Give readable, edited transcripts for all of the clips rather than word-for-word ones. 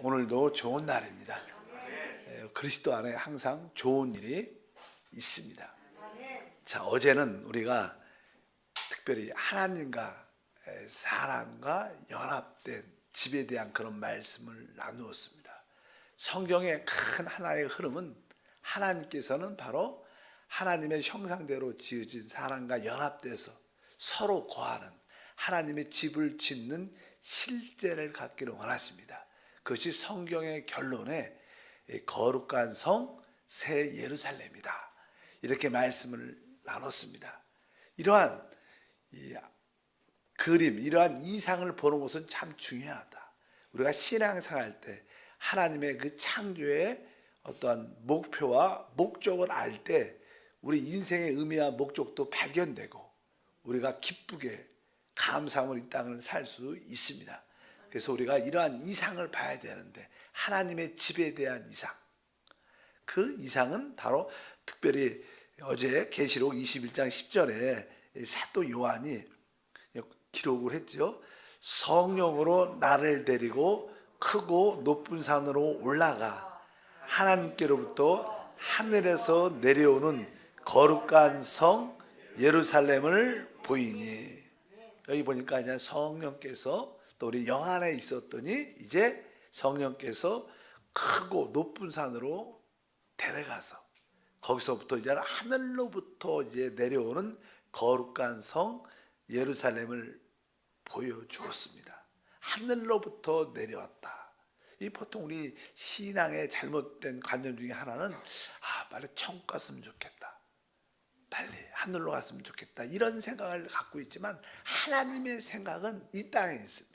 오늘도 좋은 날입니다. 그리스도 안에 항상 좋은 일이 있습니다. 자, 어제는 우리가 특별히 하나님과 사람과 연합된 집에 대한 그런 말씀을 나누었습니다. 성경의 큰 하나의 흐름은 하나님께서는 바로 하나님의 형상대로 지어진 사람과 연합돼서 서로 거하는 하나님의 집을 짓는 실제를 갖기를 원하십니다. 그것이 성경의 결론에 거룩한 성 새 예루살렘이다, 이렇게 말씀을 나눴습니다. 이러한 그림, 이러한 이상을 보는 것은 참 중요하다. 우리가 신앙생활할 때 하나님의 그 창조의 어떠한 목표와 목적을 알 때 우리 인생의 의미와 목적도 발견되고 우리가 기쁘게 감사함으로 이 땅을 살 수 있습니다. 그래서 우리가 이러한 이상을 봐야 되는데, 하나님의 집에 대한 이상, 그 이상은 바로 특별히 어제 계시록 21장 10절에 사도 요한이 기록을 했죠. 성령으로 나를 데리고 크고 높은 산으로 올라가 하나님께로부터 하늘에서 내려오는 거룩한 성 예루살렘을 보이니. 여기 보니까 이제 성령께서 또 우리 영 안에 있었더니 이제 성령께서 크고 높은 산으로 데려가서 거기서부터 이제 하늘로부터 이제 내려오는 거룩한 성 예루살렘을 보여주었습니다. 하늘로부터 내려왔다. 이 보통 우리 신앙의 잘못된 관념 중에 하나는 빨리 천국 갔으면 좋겠다, 빨리 하늘로 갔으면 좋겠다, 이런 생각을 갖고 있지만 하나님의 생각은 이 땅에 있습니다.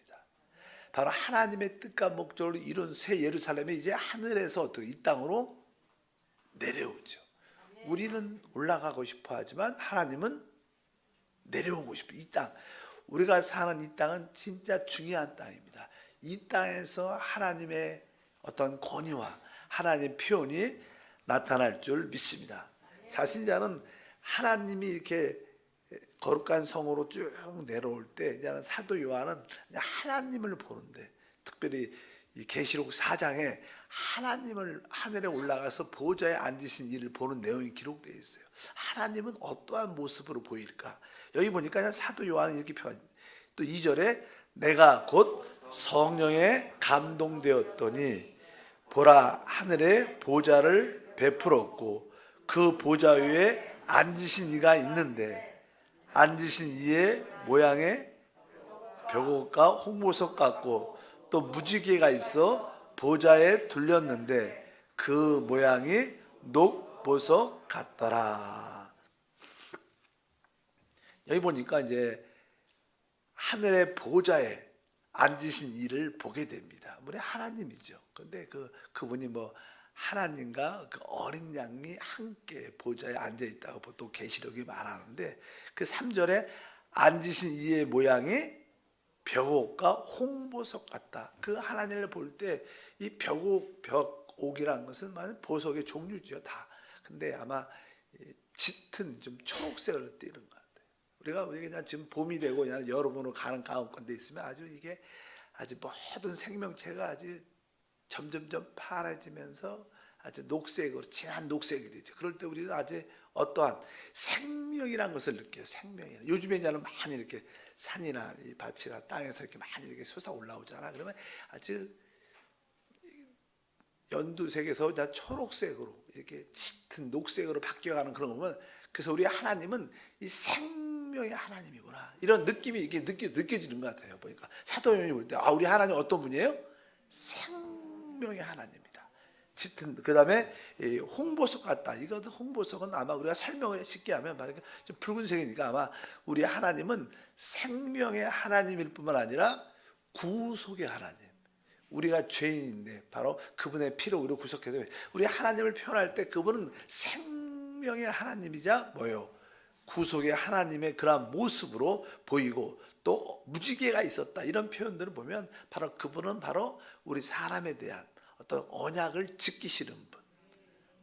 바로 하나님의 뜻과 목적을 이룬 새 예루살렘이 이제 하늘에서 어떻게 이 땅으로 내려오죠. 우리는 올라가고 싶어 하지만 하나님은 내려오고 싶어요. 이 땅, 우리가 사는 이 땅은 진짜 중요한 땅입니다. 이 땅에서 하나님의 어떤 권위와 하나님의 표현이 나타날 줄 믿습니다. 사실 저는 하나님이 이렇게 거룩한 성으로 쭉 내려올 때 사도 요한은 하나님을 보는데, 특별히 이 계시록 4장에 하나님을 하늘에 올라가서 보좌에 앉으신 이를 보는 내용이 기록되어 있어요. 하나님은 어떠한 모습으로 보일까? 여기 보니까 사도 요한은 이렇게 표현합니다. 또 2절에 내가 곧 성령에 감동되었더니 보라, 하늘에 보좌를 베풀었고 그 보좌 위에 앉으신 이가 있는데 앉으신 이의 모양에 벽옥과 홍보석 같고 또 무지개가 있어 보좌에 둘렸는데 그 모양이 녹보석 같더라. 여기 보니까 이제 하늘의 보좌에 앉으신 이를 보게 됩니다. 우리 하나님이죠. 근데 그분이 하나님과 그 어린 양이 함께 보좌에 앉아 있다고 보통 계시록이 말하는데, 그 3절에 앉으신 이의 모양이 벽옥과 홍보석 같다. 그 하나님을 볼 때 이 벽옥이라는 것은 보석의 종류죠, 다. 근데 아마 짙은 좀 초록색을 띠는 것 같아요. 우리가 그냥 지금 봄이 되고 그냥 여름으로 가는 가운데 있으면 아주 모든 생명체가 아주 점점점 파래지면서 아주 녹색으로, 진한 녹색이 되죠. 그럴 때 우리는 아주 어떠한 생명이라는 것을 느껴요. 생명이라. 요즘에 이제는 많이 이렇게 산이나 이 밭이나 땅에서 이렇게 많이 이렇게 솟아 올라오잖아. 그러면 아주 연두색에서 초록색으로 이렇게 짙은 녹색으로 바뀌어가는 그런 거 보면, 그래서 우리 하나님은 이 생명의 하나님이구나, 이런 느낌이 이렇게 느껴지는 것 같아요. 보니까 사도 요한이 볼 때 우리 하나님 어떤 분이에요? 생명의 하나님이다. 짙은, 그 다음에 홍보석 같다. 이것도 홍보석은 아마 우리가 설명을 쉽게 하면 좀 붉은색이니까 아마 우리 하나님은 생명의 하나님일 뿐만 아니라 구속의 하나님. 우리가 죄인인데 바로 그분의 피로 우리를 구속해서 우리 하나님을 표현할 때 그분은 생명의 하나님이자 구속의 하나님의 그러한 모습으로 보이고, 또 무지개가 있었다, 이런 표현들을 보면 바로 그분은 바로 우리 사람에 대한 어떤 언약을 지키시는 분.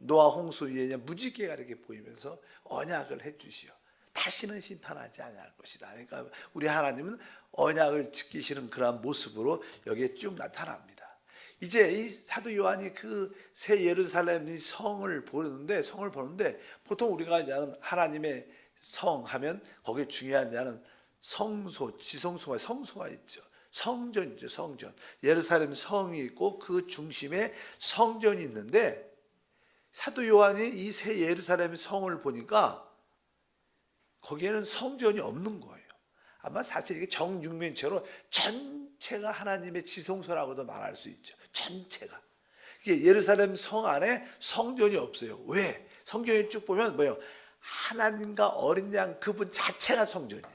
노아 홍수 위에 무지개가 이렇게 보이면서 언약을 해주시오. 다시는 심판하지 않을 것이다. 그러니까 우리 하나님은 언약을 지키시는 그러한 모습으로 여기에 쭉 나타납니다. 이제 이 사도 요한이 그 새 예루살렘 성을 보는데 보통 우리가 이제 하나님의 성 하면 거기에 중요한 자는 성소, 지성소가 성소가 있죠. 성전이죠, 성전. 예루살렘 성이 있고 그 중심에 성전이 있는데 사도 요한이 이 새 예루살렘 성을 보니까 거기에는 성전이 없는 거예요. 아마 사실 이게 정육면체로 전체가 하나님의 지성소라고도 말할 수 있죠. 전체가. 이게 예루살렘 성 안에 성전이 없어요. 왜? 성경에 쭉 보면 뭐예요? 하나님과 어린 양 그분 자체가 성전이에요.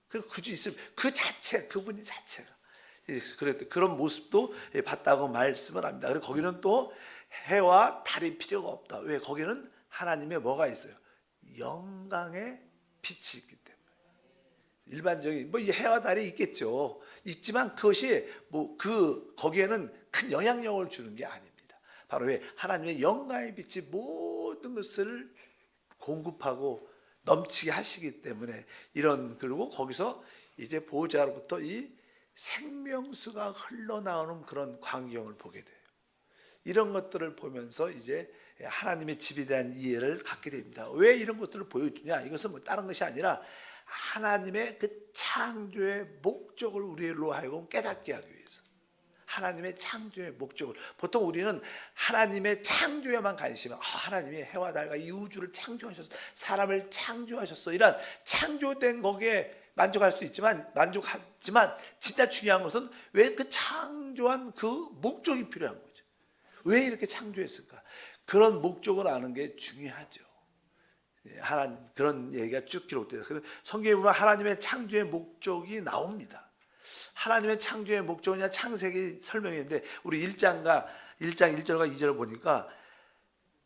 그리고 굳이 있으면 그 자체, 그분이 자체가. 그런 모습도 봤다고 말씀을 합니다. 그리고 거기는 또 해와 달이 필요가 없다. 왜? 거기는 하나님의 뭐가 있어요? 영광의 빛이 있기 때문에. 일반적인 이 해와 달이 있겠죠. 있지만 그것이 거기에는 큰 영향력을 주는 게 아닙니다. 바로 왜? 하나님의 영광의 빛이 모든 것을 공급하고 넘치게 하시기 때문에 그리고 거기서 이제 보호자로부터 이 생명수가 흘러나오는 그런 광경을 보게 돼요. 이런 것들을 보면서 이제 하나님의 집에 대한 이해를 갖게 됩니다. 왜 이런 것들을 보여주냐? 이것은 뭐 다른 것이 아니라 하나님의 그 창조의 목적을 우리로 하여금 깨닫게 하기 위해서. 하나님의 창조의 목적을. 보통 우리는 하나님의 창조에만 관심을, 하나님이 해와 달과 이 우주를 창조하셨어, 사람을 창조하셨어, 이런 창조된 거기에 만족할 수 있지만, 만족하지만 진짜 중요한 것은 왜 그 창조한 그 목적이 필요한 거죠. 왜 이렇게 창조했을까? 그런 목적을 아는 게 중요하죠. 하나님 그런 얘기가 쭉 기록돼요. 성경에 보면 하나님의 창조의 목적이 나옵니다. 하나님의 창조의 목적은 그냥 창세기 설명인데 우리 1장 1절과 2절을 보니까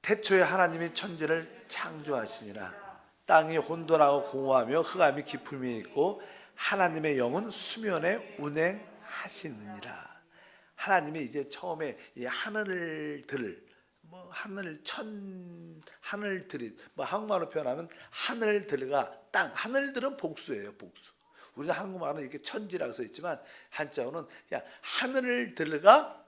태초에 하나님이 천지를 창조하시니라. 땅이 혼돈하고 공허하며 흑암이 깊음이 있고 하나님의 영은 수면에 운행하시느니라. 하나님이 이제 처음에 이 하늘들이 한국말로 표현하면 하늘들과 땅, 하늘들은 복수예요, 복수. 우리는 한국말은 이렇게 천지라고 써 있지만 한자어는 그냥 하늘들과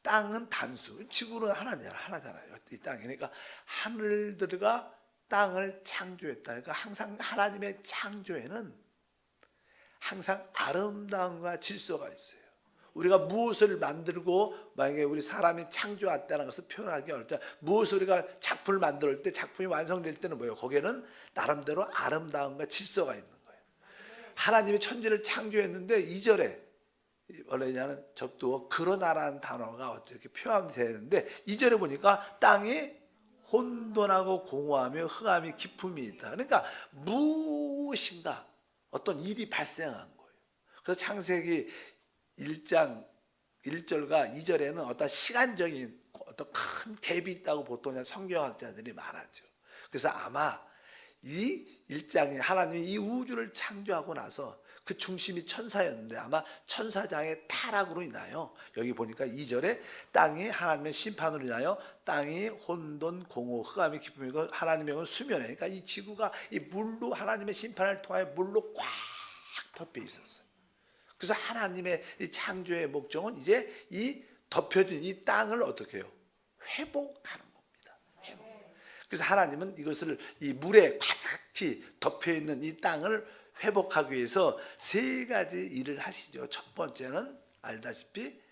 땅은 단수. 지구는 하나잖아요. 이 땅이. 그러니까 하늘들과 땅을 창조했다. 그러니까 항상 하나님의 창조에는 항상 아름다움과 질서가 있어요. 우리가 무엇을 만들고 만약에 우리 사람이 창조했다는 것을 표현하기 어렵다. 무엇을 우리가 작품을 만들 때 작품이 완성될 때는 뭐예요? 거기에는 나름대로 아름다움과 질서가 있는 거예요. 하나님이 천지를 창조했는데 2절에 원래는 접두어 그러나라는 단어가 어떻게 표현되는데 2절에 보니까 땅이 혼돈하고 공허하며 흑암이 깊음이 있다. 그러니까 무엇인가 어떤 일이 발생한 거예요. 그래서 창세기 1장 1절과 2절에는 어떤 시간적인 어떤 큰 갭이 있다고 보통 성경학자들이 말하죠. 그래서 아마 이 1장에 하나님이 이 우주를 창조하고 나서 그 중심이 천사였는데 아마 천사장의 타락으로 인하여 여기 보니까 2절에 땅이 하나님의 심판으로 인하여 땅이 혼돈 공허 흑암이 깊음이고 하나님의 영은 수면에, 그러니까 이 지구가 이 물로 하나님의 심판을 통하여 물로 꽉 덮여 있었어요. 그래서 하나님의 이 창조의 목적은 이제 이 덮여진 이 땅을 어떻게 해요? 회복하는 겁니다. 회복. 그래서 하나님은 이것을 이 물에 가득히 덮여 있는 이 땅을 회복하기 위해서 세 가지 일을 하시죠. 첫 번째는 알다시피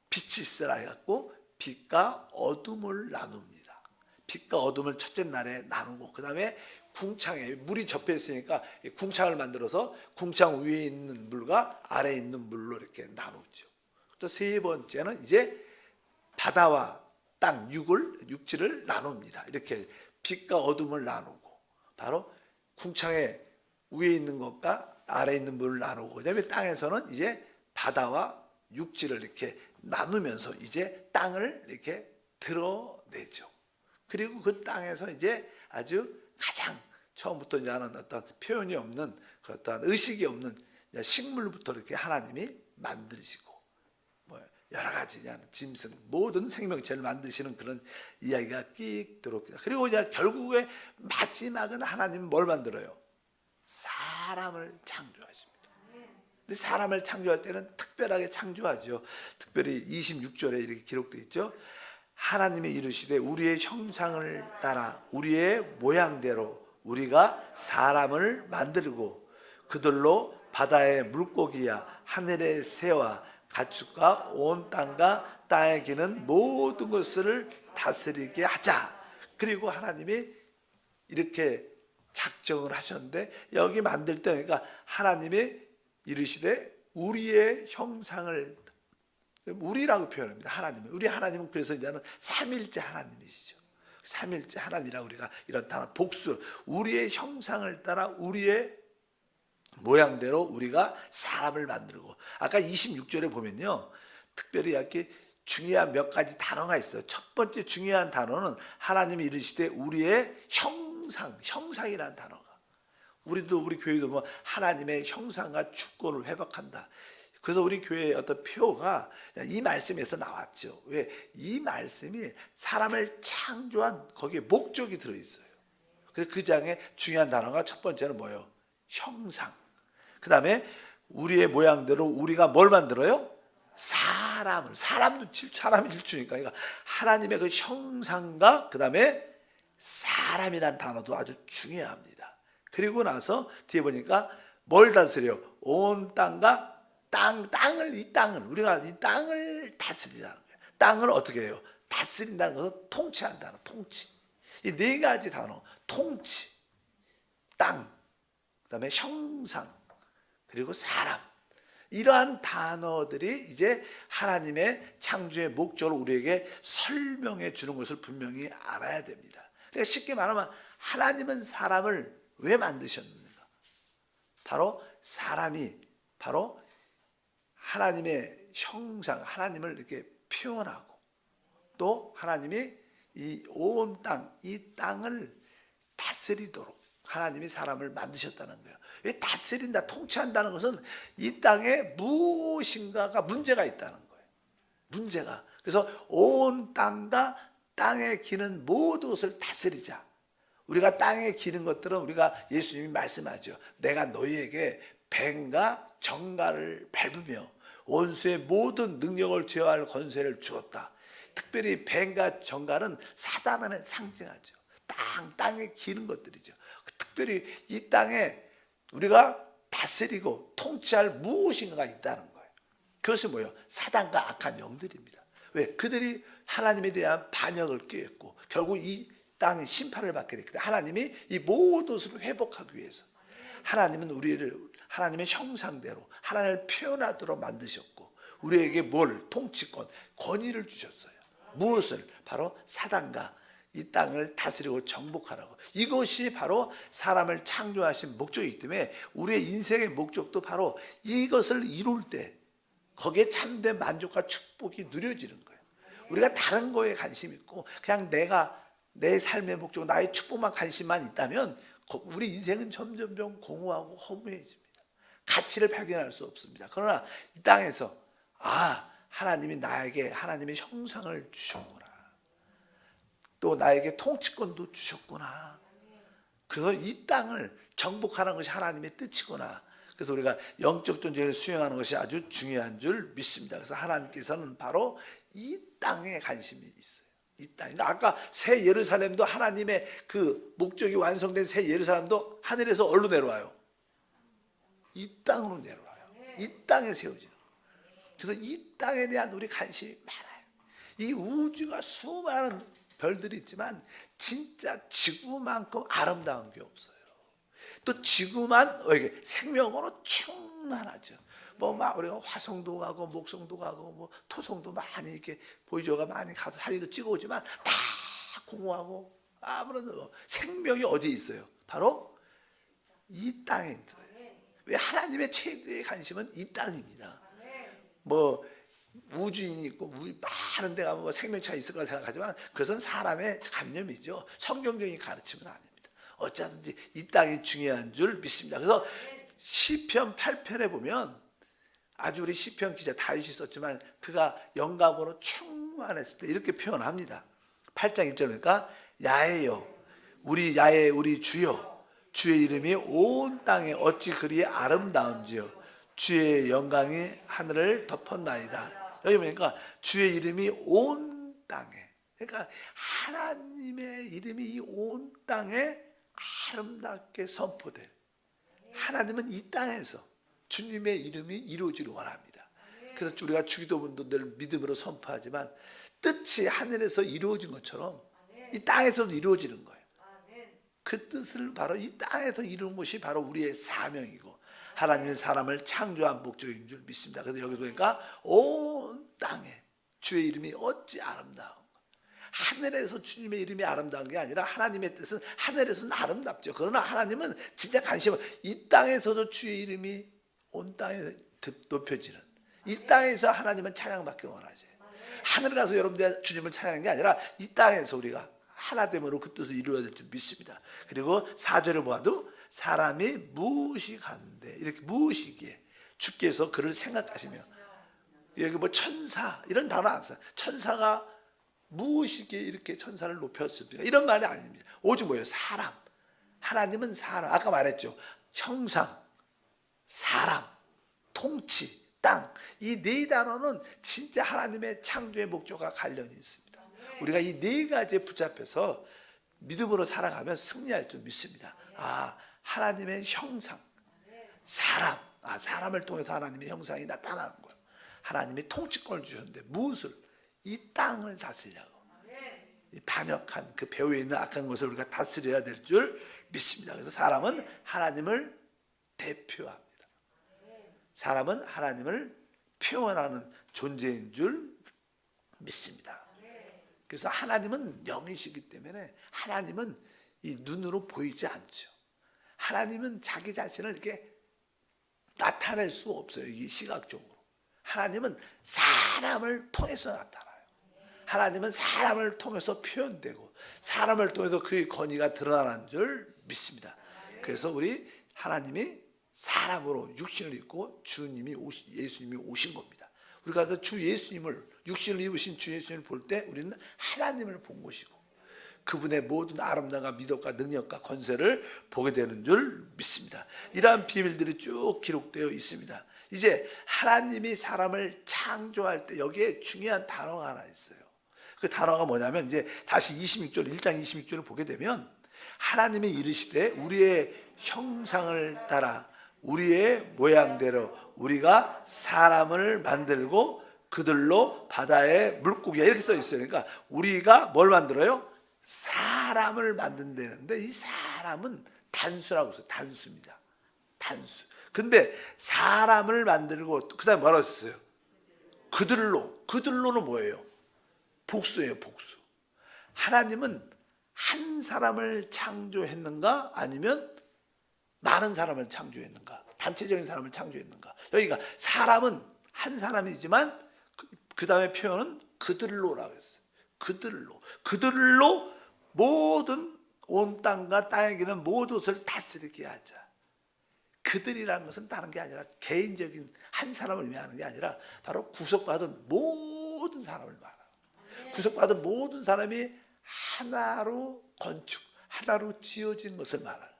빛이 있으라 해갖고 빛과 어둠을 나눕니다. 빛과 어둠을 첫째 날에 나누고 그 다음에 궁창에 물이 접해 있으니까 궁창을 만들어서 궁창 위에 있는 물과 아래에 있는 물로 이렇게 나누죠. 또 세 번째는 이제 바다와 땅, 육지를 나눕니다. 이렇게 빛과 어둠을 나누고 바로 궁창에 위에 있는 것과 아래에 있는 물을 나누고 그다음에 땅에서는 이제 바다와 육지를 이렇게 나누면서 이제 땅을 이렇게 드러내죠. 그리고 그 땅에서 이제 아주 가장 처음부터 하는 어떤 표현이 없는 어떤 의식이 없는 식물부터 이렇게 하나님이 만드시고 여러 가지 짐승 모든 생명체를 만드시는 그런 이야기가 끽 들어옵니다. 그리고 이제 결국에 마지막은 하나님은 뭘 만들어요? 사람을 창조하십니다. 근데 사람을 창조할 때는 특별하게 창조하죠. 특별히 26절에 이렇게 기록되어 있죠. 하나님이 이르시되 우리의 형상을 따라 우리의 모양대로 우리가 사람을 만들고 그들로 바다의 물고기야 하늘의 새와 가축과 온 땅과 땅에 기는 모든 것을 다스리게 하자. 그리고 하나님이 이렇게 작정을 하셨는데 여기 만들 때 그러니까 하나님이 이르시되 우리의 형상을, 우리라고 표현합니다. 하나님은, 우리 하나님은 그래서 이제는 삼일째 하나님이시죠. 삼일째 하나님이라 우리가 이런 단어 복수, 우리의 형상을 따라 우리의 모양대로 우리가 사람을 만들고, 아까 26절에 보면요 특별히 이렇게 중요한 몇 가지 단어가 있어요. 첫 번째 중요한 단어는 하나님이 이르시되 우리의 형상이라는 단어가, 우리도 우리 교회도 뭐 하나님의 형상과 주권을 회복한다. 그래서 우리 교회의 어떤 표가 이 말씀에서 나왔죠. 왜? 이 말씀이 사람을 창조한 거기에 목적이 들어있어요. 그래서 그 장에 중요한 단어가 첫 번째는 뭐예요? 형상. 그 다음에 우리의 모양대로 우리가 뭘 만들어요? 사람을 일주니까 그러니까 하나님의 그 형상과 그 다음에 사람이란 단어도 아주 중요합니다. 그리고 나서 뒤에 보니까 뭘 다스려? 온 땅과 이 땅을 우리가 이 땅을 다스리라는 거예요. 땅을 어떻게 해요? 다스린다는 것은 통치한다는, 통치. 이 네 가지 단어, 통치, 땅, 그다음에 형상, 그리고 사람. 이러한 단어들이 이제 하나님의 창조의 목적을 우리에게 설명해 주는 것을 분명히 알아야 됩니다. 그러니까 쉽게 말하면 하나님은 사람을 왜 만드셨는가? 바로 사람이 바로 하나님의 형상, 하나님을 이렇게 표현하고 또 하나님이 이 온 땅, 이 땅을 다스리도록 하나님이 사람을 만드셨다는 거예요. 왜 다스린다, 통치한다는 것은 이 땅에 무엇인가가 문제가 있다는 거예요. 문제가. 그래서 온 땅과 땅에 기는 모든 것을 다스리자. 우리가 땅에 기는 것들은 우리가 예수님이 말씀하죠. 내가 너희에게 뱀과 정갈을 밟으며 원수의 모든 능력을 제어할 권세를 주었다. 특별히 뱀과 정갈은 사단을 상징하죠. 땅에 기는 것들이죠. 특별히 이 땅에 우리가 다스리고 통치할 무엇인가가 있다는 거예요. 그것이 뭐예요? 사단과 악한 영들입니다. 왜? 그들이 하나님에 대한 반역을 꾀했고 결국 이 땅에 심판을 받게 됐기 때문에 하나님이 이 모든 것을 회복하기 위해서 하나님은 우리를 하나님의 형상대로 하나님을 표현하도록 만드셨고 우리에게 뭘? 통치권, 권위를 주셨어요. 무엇을? 바로 사단과 이 땅을 다스리고 정복하라고. 이것이 바로 사람을 창조하신 목적이기 때문에 우리의 인생의 목적도 바로 이것을 이룰 때 거기에 참된 만족과 축복이 누려지는 거예요. 우리가 다른 거에 관심 있고 그냥 내 삶의 목적, 나의 축복만 관심만 있다면 우리 인생은 점점 공허하고 허무해집니다. 가치를 발견할 수 없습니다. 그러나 이 땅에서 하나님이 나에게 하나님의 형상을 주셨구나. 또 나에게 통치권도 주셨구나. 그래서 이 땅을 정복하는 것이 하나님의 뜻이구나. 그래서 우리가 영적 존재를 수행하는 것이 아주 중요한 줄 믿습니다. 그래서 하나님께서는 바로 이 땅에 관심이 있어요. 이 땅. 아까 새 예루살렘도 하나님의 그 목적이 완성된 새 예루살렘도 하늘에서 어디로 내려와요? 이 땅으로 내려와요. 이 땅에 세워지는 거예요. 그래서 이 땅에 대한 우리 관심이 많아요. 이 우주가 수많은 별들이 있지만 진짜 지구만큼 아름다운 게 없어요. 또 지구만 생명으로 충만하죠. 막 우리가 화성도 가고 목성도 가고 뭐 토성도 많이 이렇게 보이저가 많이 가서 사진도 찍어오지만 다 공허하고 아무런 생명이 어디에 있어요? 바로 이 땅에 있어요. 왜? 하나님의 최대의 관심은 이 땅입니다. 뭐 우주인이 있고 많은 데 가면 생명체가 있을 거라 생각하지만 그것은 사람의 관념이죠. 성경적인 가르침은 아닙니다. 어쩌든지 이 땅이 중요한 줄 믿습니다. 그래서 시편 8편에 보면 아주 우리 시편 기자 다윗이 썼지만 그가 영감으로 충만했을 때 이렇게 표현합니다. 8장 1절이니까 야훼여 우리 주여 주의 이름이 온 땅에 어찌 그리 아름다운지요 주의 영광이 하늘을 덮었나이다. 여기 보니까 주의 이름이 온 땅에, 그러니까 하나님의 이름이 이 온 땅에 아름답게 선포될, 하나님은 이 땅에서 주님의 이름이 이루어지길 원합니다. 그래서 우리가 주기도문도 늘 믿음으로 선포하지만 뜻이 하늘에서 이루어진 것처럼 이 땅에서도 이루어지는 거예요. 그 뜻을 바로 이 땅에서 이루는 것이 바로 우리의 사명이고 하나님의 사람을 창조한 목적인 줄 믿습니다. 그래서 여기 보니까 온 땅에 주의 이름이 어찌 아름다운가. 하늘에서 주님의 이름이 아름다운 게 아니라 하나님의 뜻은 하늘에서는 아름답죠. 그러나 하나님은 진짜 관심은 이 땅에서도 주의 이름이 온 땅에 높여지는, 이 땅에서 하나님은 찬양받기 원하지. 하늘에 가서 여러분들 주님을 찬양하는 게 아니라 이 땅에서 우리가 하나됨으로 그 뜻을 이루어야 될 줄 믿습니다. 그리고 4절을 보아도 사람이 무식한데, 이렇게 무식이에 주께서 그를 생각하시며, 여기 뭐 천사 이런 단어 안 써요. 천사가 무식에 이렇게 천사를 높였습니까? 이런 말이 아닙니다. 오직 뭐예요? 사람. 하나님은 사람. 아까 말했죠. 형상, 사람, 통치, 땅. 이 네 단어는 진짜 하나님의 창조의 목적과 관련이 있습니다. 우리가 이 네 가지에 붙잡혀서 믿음으로 살아가면 승리할 줄 믿습니다. 아, 하나님의 형상, 사람. 아, 사람을 통해서 하나님의 형상이 나타나는 거예요. 하나님이 통치권을 주셨는데 무엇을? 이 땅을 다스리려고. 이 반역한 그 배후에 있는 악한 것을 우리가 다스려야 될 줄 믿습니다. 그래서 사람은 하나님을 대표합니다. 사람은 하나님을 표현하는 존재인 줄 믿습니다. 그래서 하나님은 영이시기 때문에 하나님은 이 눈으로 보이지 않죠. 하나님은 자기 자신을 이렇게 나타낼 수 없어요. 이게 시각적으로. 하나님은 사람을 통해서 나타나요. 하나님은 사람을 통해서 표현되고 사람을 통해서 그의 권위가 드러나는 줄 믿습니다. 그래서 우리 하나님이 사람으로 육신을 입고 예수님이 오신 겁니다. 우리가 주 예수님을, 육신을 입으신 주 예수님을 볼 때 우리는 하나님을 본 것이고 그분의 모든 아름다움과 미덕과 능력과 권세를 보게 되는 줄 믿습니다. 이러한 비밀들이 쭉 기록되어 있습니다. 이제 하나님이 사람을 창조할 때 여기에 중요한 단어가 하나 있어요. 그 단어가 뭐냐면 이제 다시 26절, 1장 26절을 보게 되면 하나님이 이르시되 우리의 형상을 따라 우리의 모양대로 우리가 사람을 만들고 그들로 바다의 물고기야, 이렇게 써 있어요. 그러니까 우리가 뭘 만들어요? 사람을 만든다는데 이 사람은 단수라고 써요. 단수입니다. 단수. 근데 사람을 만들고 그 다음에 뭐라고 했어요? 그들로는 뭐예요? 복수예요. 복수. 하나님은 한 사람을 창조했는가 아니면 많은 사람을 창조했는가, 단체적인 사람을 창조했는가. 여기가 사람은 한 사람이지만 그 다음에 표현은 그들로라고 했어요. 그들로 모든 온 땅과 땅에 기는 모든 것을 다스리게 하자. 그들이라는 것은 다른 게 아니라 개인적인 한 사람을 의미하는 게 아니라 바로 구속받은 모든 사람을 말하고, 구속받은 모든 사람이 하나로 건축, 하나로 지어진 것을 말하는.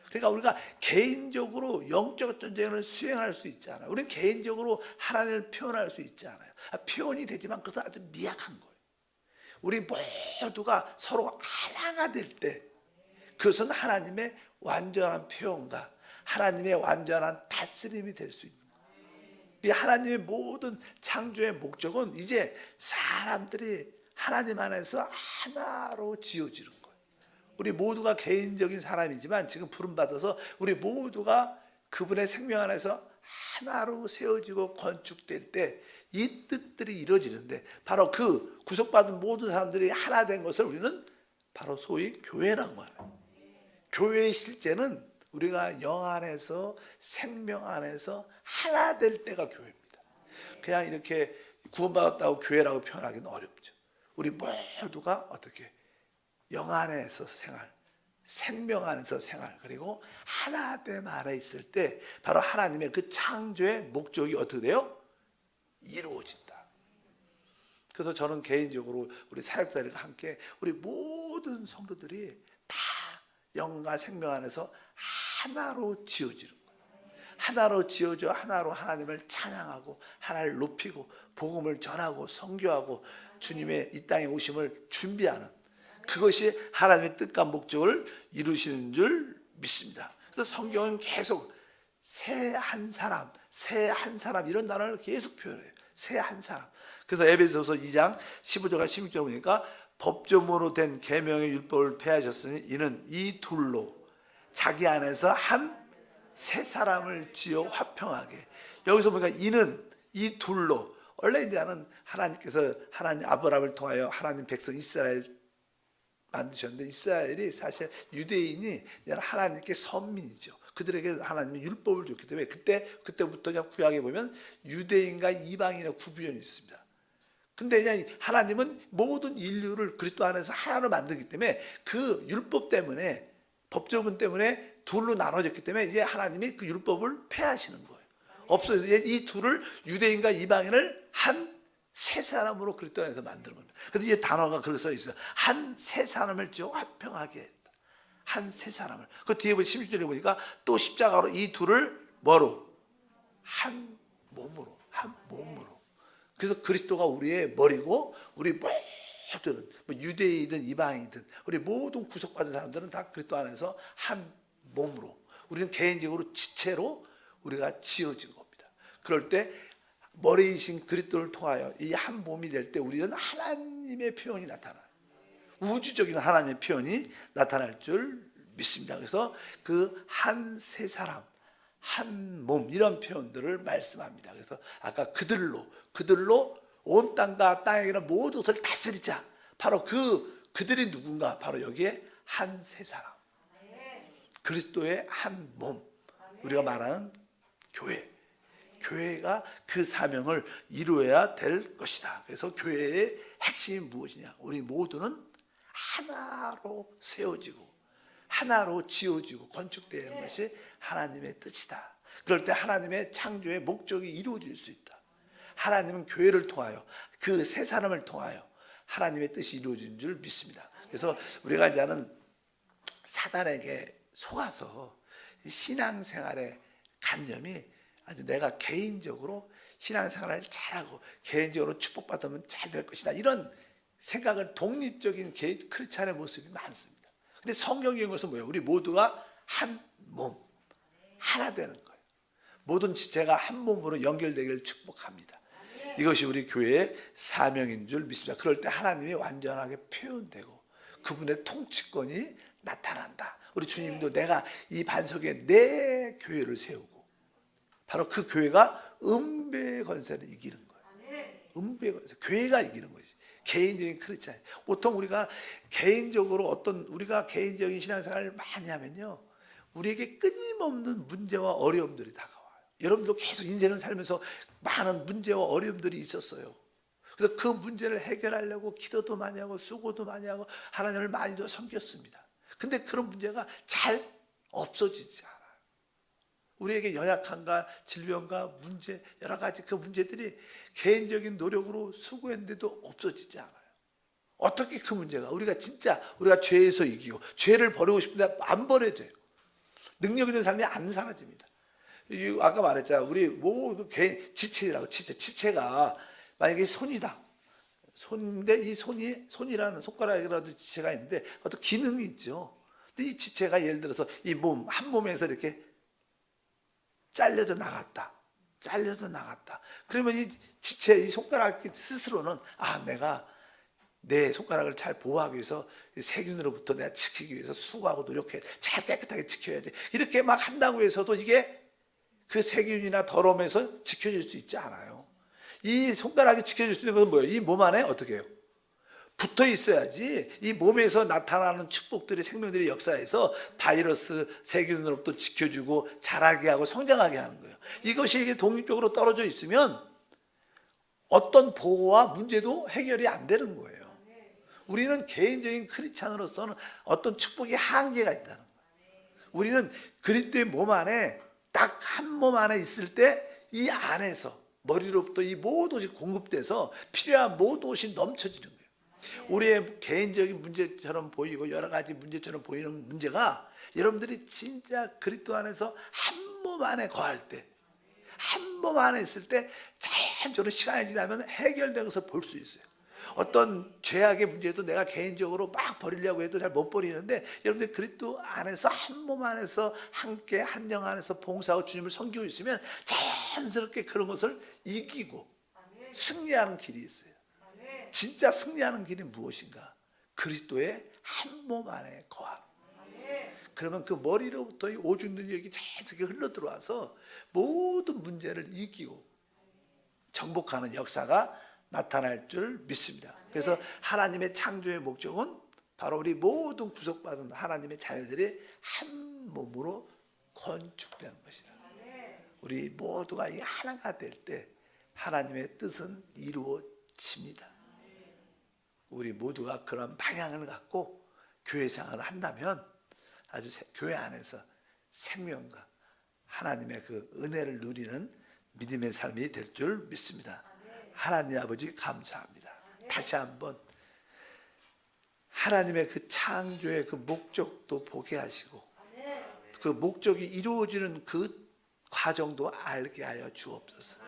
그러니까 우리가 개인적으로 영적 전쟁을 수행할 수 있지 않아요. 우리는 개인적으로 하나님을 표현할 수 있지 않아요. 표현이 되지만 그것은 아주 미약한 거예요. 우리 모두가 서로 하나가 될 때 그것은 하나님의 완전한 표현과 하나님의 완전한 다스림이 될 수 있는 거예요. 이 하나님의 모든 창조의 목적은 이제 사람들이 하나님 안에서 하나로 지어지는 거예요. 우리 모두가 개인적인 사람이지만 지금 부름받아서 우리 모두가 그분의 생명 안에서 하나로 세워지고 건축될 때 이 뜻들이 이루어지는데 바로 그 구속받은 모든 사람들이 하나 된 것을 우리는 바로 소위 교회라고 말해요. 교회의 실제는 우리가 영 안에서 생명 안에서 하나 될 때가 교회입니다. 그냥 이렇게 구원받았다고 교회라고 표현하기는 어렵죠. 우리 모두가 어떻게 영 안에서 생활, 생명 안에서 생활, 그리고 하나됨 안에 있을 때 바로 하나님의 그 창조의 목적이 어떻게 돼요? 이루어진다. 그래서 저는 개인적으로 우리 사역자들과 함께 우리 모든 성도들이 다 영과 생명 안에서 하나로 지어지는 거예요. 하나로 지어져 하나로 하나님을 찬양하고 하나를 높이고 복음을 전하고 선교하고 주님의 이 땅에 오심을 준비하는, 그것이 하나님의 뜻과 목적을 이루시는 줄 믿습니다. 그래서 성경은 계속 새 한 사람, 새 한 사람 이런 단어를 계속 표현해요. 새 한 사람. 그래서 에베소서 2장 15절과 16절 보니까 법조문으로 된 계명의 율법을 폐하셨으니 이는 이 둘로 자기 안에서 한 새 사람을 지어 화평하게. 여기서 보니까 이는 이 둘로, 원래 이제는 하나님께서 하나님 아브라함을 통하여 하나님 백성 이스라엘 만드셨는데, 이스라엘이 사실 유대인이 하나님께 선민이죠. 그들에게 하나님의 율법을 줬기 때문에 그때부터 그냥 구약에 보면 유대인과 이방인의 구분이 있습니다. 근데 그냥 하나님은 모든 인류를 그리스도 안에서 하나로 만들기 때문에 그 율법 때문에, 법조문 때문에 둘로 나눠졌기 때문에 이제 하나님이 그 율법을 폐하시는 거예요. 없어요. 이 둘을, 유대인과 이방인을 한 새 사람으로 그리스도 안에서 만드는 겁니다. 그래서 이 단어가 그렇게 써 있어요. 한 새 사람을 지어 화평하게 했다. 한 새 사람을. 그 뒤에 16절에 보니까 또 십자가로 이 둘을 뭐로? 한 몸으로. 한 몸으로. 그래서 그리스도가 우리의 머리고, 우리 모두는 유대인이든 이방인이든 우리 모든 구속받은 사람들은 다 그리스도 안에서 한 몸으로, 우리는 개인적으로 지체로 우리가 지어진 겁니다. 그럴 때 머리이신 그리스도를 통하여 이 한 몸이 될 때 우리는 하나님의 표현이 나타나요. 우주적인 하나님의 표현이 나타날 줄 믿습니다. 그래서 그 한 세 사람, 한 몸, 이런 표현들을 말씀합니다. 그래서 아까 그들로 온 땅과 땅에 있는 모든 것을 다스리자. 바로 그들이 누군가? 바로 여기에 한 세 사람, 그리스도의 한 몸, 우리가 말하는 교회가 그 사명을 이루어야 될 것이다. 그래서 교회의 핵심이 무엇이냐? 우리 모두는 하나로 세워지고 하나로 지어지고 건축되는 것이 하나님의 뜻이다. 그럴 때 하나님의 창조의 목적이 이루어질 수 있다. 하나님은 교회를 통하여, 그 세 사람을 통하여 하나님의 뜻이 이루어진 줄 믿습니다. 그래서 우리가 이제는 사단에게 속아서 신앙생활의 간념이 아주 내가 개인적으로 신앙생활을 잘하고 개인적으로 축복받으면 잘 될 것이다, 이런 생각을, 독립적인 크리스찬의 모습이 많습니다. 근데 성경이 얘기하는 것은 뭐예요? 우리 모두가 한 몸, 하나 되는 거예요. 모든 지체가 한 몸으로 연결되기를 축복합니다. 이것이 우리 교회의 사명인 줄 믿습니다. 그럴 때 하나님이 완전하게 표현되고 그분의 통치권이 나타난다. 우리 주님도 내가 이 반석에 내 교회를 세우고, 바로 그 교회가 음배의 권세를 이기는 거예요. 음배의 권세, 교회가 이기는 것이지. 개인적인 크리스찬. 보통 우리가 개인적으로 우리가 개인적인 신앙생활을 많이 하면요, 우리에게 끊임없는 문제와 어려움들이 다가와요. 여러분도 계속 인생을 살면서 많은 문제와 어려움들이 있었어요. 그래서 그 문제를 해결하려고 기도도 많이 하고 수고도 많이 하고 하나님을 많이도 섬겼습니다. 근데 그런 문제가 잘 없어지지 않아요. 우리에게 연약함과 질병과 문제, 여러 가지 그 문제들이 개인적인 노력으로 수고했는데도 없어지지 않아요. 어떻게 그 문제가, 우리가 죄에서 이기고 죄를 버리고 싶은데 안 버려져요. 능력 있는 삶이 안 사라집니다. 아까 말했잖아요. 우리 모두 지체라고, 지체가 만약에 손이다. 손인데 이 손이라는 손가락이라도 지체가 있는데 어떤 기능이 있죠. 근데 이 지체가 예를 들어서 이 몸, 한 몸에서 이렇게 잘려져 나갔다. 그러면 이 지체, 이 손가락 스스로는 내가 내 손가락을 잘 보호하기 위해서 세균으로부터 내가 지키기 위해서 수고하고 노력해. 잘 깨끗하게 지켜야 돼. 이렇게 막 한다고 해서도 이게 그 세균이나 더러움에서 지켜질 수 있지 않아요. 이 손가락이 지켜질 수 있는 것은 뭐예요? 이 몸 안에 어떻게 해요? 붙어 있어야지 이 몸에서 나타나는 축복들이, 생명들이 역사에서 바이러스, 세균으로부터 지켜주고 자라게 하고 성장하게 하는 거예요. 이것이 이게 독립적으로 떨어져 있으면 어떤 보호와 문제도 해결이 안 되는 거예요. 우리는 개인적인 크리스찬으로서는 어떤 축복의 한계가 있다는 거예요. 우리는 그리스도의 몸 안에 딱 한 몸 안에 있을 때 이 안에서 머리로부터 이 모든 것이 공급돼서 필요한 모든 것이 넘쳐지는 거예요. 우리의 개인적인 문제처럼 보이고 여러 가지 문제처럼 보이는 문제가 여러분들이 진짜 그리스도 안에서 한 몸 안에 거할 때, 한 몸 안에 있을 때 자연적으로 시간이 지나면 해결된 것을 볼 수 있어요. 어떤 죄악의 문제도 내가 개인적으로 막 버리려고 해도 잘 못 버리는데, 여러분들 그리스도 안에서 한 몸 안에서 함께 한 영 안에서 봉사하고 주님을 섬기고 있으면 자연스럽게 그런 것을 이기고 승리하는 길이 있어요. 진짜 승리하는 길이 무엇인가? 그리스도의 한 몸 안에 거함. 그러면 그 머리로부터 이 오중 능력이 자연스럽게 흘러 들어와서 모든 문제를 이기고 정복하는 역사가 나타날 줄 믿습니다. 그래서 하나님의 창조의 목적은 바로 우리 모든 구속받은 하나님의 자녀들이 한 몸으로 건축되는 것이다. 우리 모두가 이 하나가 될 때 하나님의 뜻은 이루어집니다. 우리 모두가 그런 방향을 갖고 교회 생활을 한다면 아주 교회 안에서 생명과 하나님의 그 은혜를 누리는 믿음의 삶이 될 줄 믿습니다. 하나님 아버지 감사합니다. 다시 한번 하나님의 그 창조의 그 목적도 보게 하시고 그 목적이 이루어지는 그 과정도 알게 하여 주옵소서.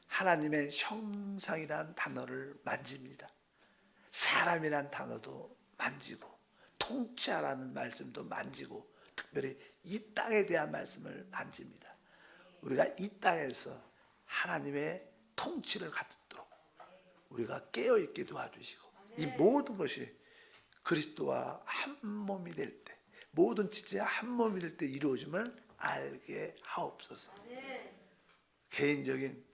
하나님의 형상이라는 단어를 만집니다. 사람이란 단어도 만지고 통치하라는 말씀도 만지고 특별히 이 땅에 대한 말씀을 만집니다. 우리가 이 땅에서 하나님의 통치를 갖도록 우리가 깨어있게 도와주시고 이 모든 것이 그리스도와 한 몸이 될 때, 모든 지체와 한 몸이 될 때 이루어짐을 알게 하옵소서. 개인적인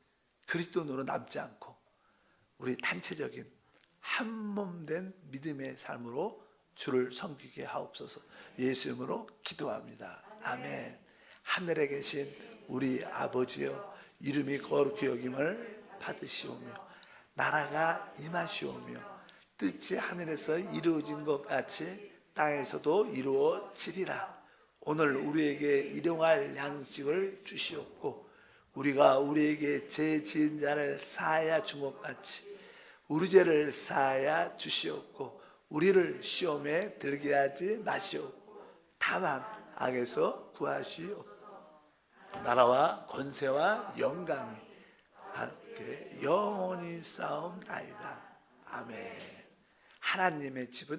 그리스도인으로 남지 않고 우리 단체적인 한 몸 된 믿음의 삶으로 주를 섬기게 하옵소서. 예수 이름으로 기도합니다. 아멘. 하늘에 계신 우리 아버지여, 이름이 거룩히 여김을 받으시오며 나라가 임하시오며 뜻이 하늘에서 이루어진 것 같이 땅에서도 이루어지리라. 오늘 우리에게 일용할 양식을 주시옵고 우리가 우리에게 죄 지은 자를 사하여 준 것 같이 우리 죄를 사하여 주시옵고 우리를 시험에 들게 하지 마시옵고 다만 악에서 구하시옵고 나라와 권세와 영광이 함께 영원히 싸움나이다. 아멘. 하나님의 집은